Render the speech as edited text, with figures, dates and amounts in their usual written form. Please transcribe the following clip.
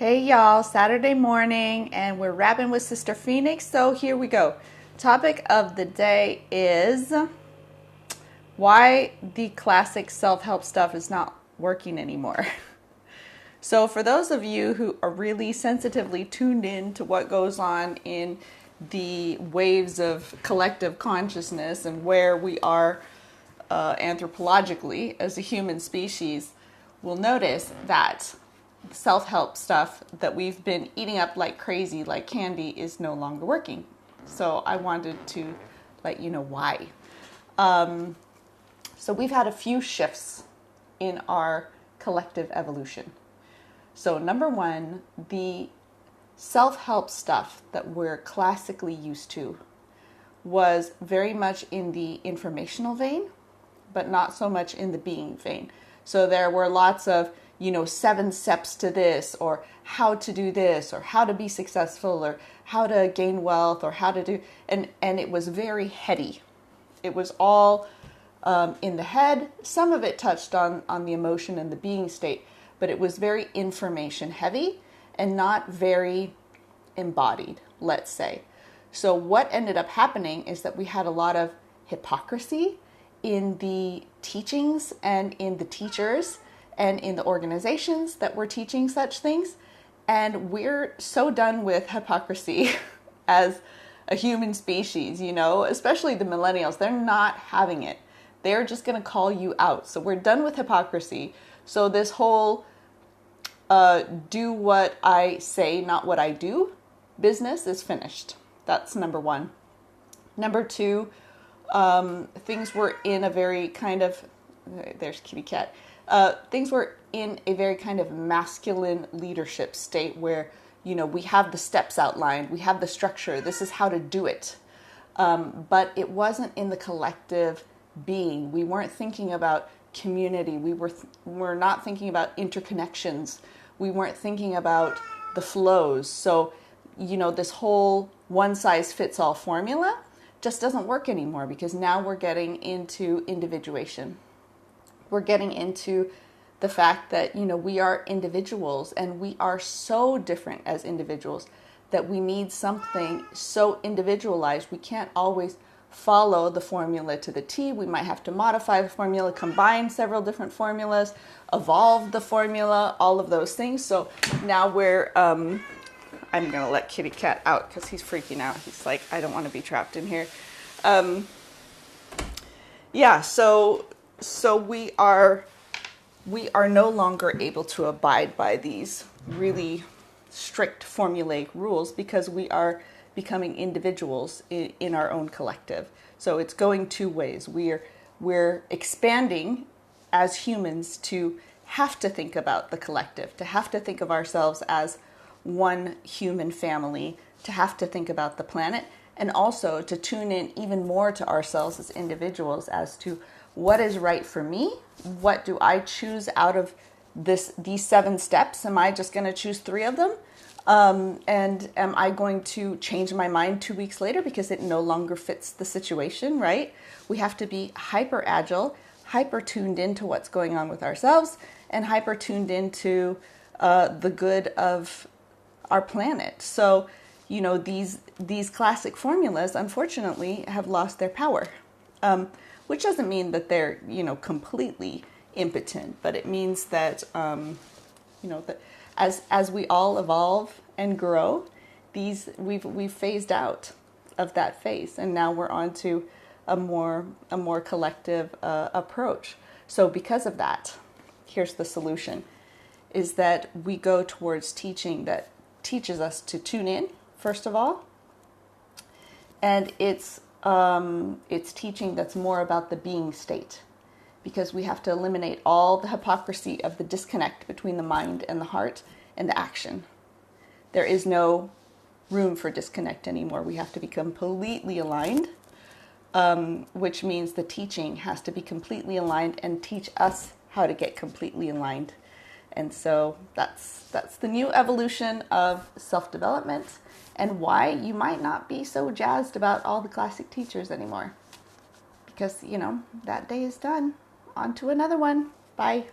Hey y'all, Saturday morning, and we're rapping with Sister Phoenix. So here we go. Topic of the day is why the classic self-help stuff is not working anymore. So for those of you who are really sensitively tuned in to what goes on in the waves of collective consciousness and where we are anthropologically as a human species, will notice that self-help stuff that we've been eating up like crazy, like candy, is no longer working. So I wanted to let you know why. So we've had a few shifts in our collective evolution. So number one, the self-help stuff that we're classically used to was very much in the informational vein, but not so much in the being vein. So there were lots of 7 steps to this, or how to do this, or how to be successful, or how to gain wealth, or how to do, and it was very heady. It was all in the head. Some of it touched on the emotion and the being state, but it was very information heavy and not very embodied, let's say. So what ended up happening is that we had a lot of hypocrisy in the teachings and in the teachers and in the organizations that were teaching such things. And we're so done with hypocrisy as a human species, especially the millennials. They're not having it. They're just going to call you out. So we're done with hypocrisy. So this whole do what I say, not what I do business is finished. That's number one. Number two, things were in a very kind of, there's kitty cat. Things were in a very kind of masculine leadership state where, we have the steps outlined, we have the structure, this is how to do it. But it wasn't in the collective being. We weren't thinking about community. We're not thinking about interconnections. We weren't thinking about the flows. So, this whole one size fits all formula just doesn't work anymore, because now we're getting into individuation. We're getting into the fact that, we are individuals, and we are so different as individuals that we need something so individualized. We can't always follow the formula to the T. We might have to modify the formula, combine several different formulas, evolve the formula, all of those things. So now we're, I'm going to let Kitty Cat out because he's freaking out. He's like, I don't want to be trapped in here. So we are no longer able to abide by these really strict formulaic rules, because we are becoming individuals in our own collective. So it's going two ways. We're expanding as humans to have to think about the collective, to have to think of ourselves as one human family, to have to think about the planet, and also to tune in even more to ourselves as individuals as to what is right for me. What do I choose out of these 7 steps? Am I just going to choose 3 of them? And am I going to change my mind 2 weeks later because it no longer fits the situation, right? We have to be hyper agile, hyper tuned into what's going on with ourselves, and hyper tuned into the good of our planet. So, these classic formulas, unfortunately, have lost their power, which doesn't mean that they're, completely impotent, but it means that, that as we all evolve and grow, we've phased out of that phase, and now we're on to a more collective approach. So because of that, here's the solution: is that we go towards teaching that teaches us to tune in, first of all, and it's teaching that's more about the being state, because we have to eliminate all the hypocrisy of the disconnect between the mind and the heart and the action. There is no room for disconnect anymore. We have to be completely aligned, which means the teaching has to be completely aligned and teach us how to get completely aligned. And so that's the new evolution of self-development, and why you might not be so jazzed about all the classic teachers anymore. Because, that day is done. On to another one. Bye.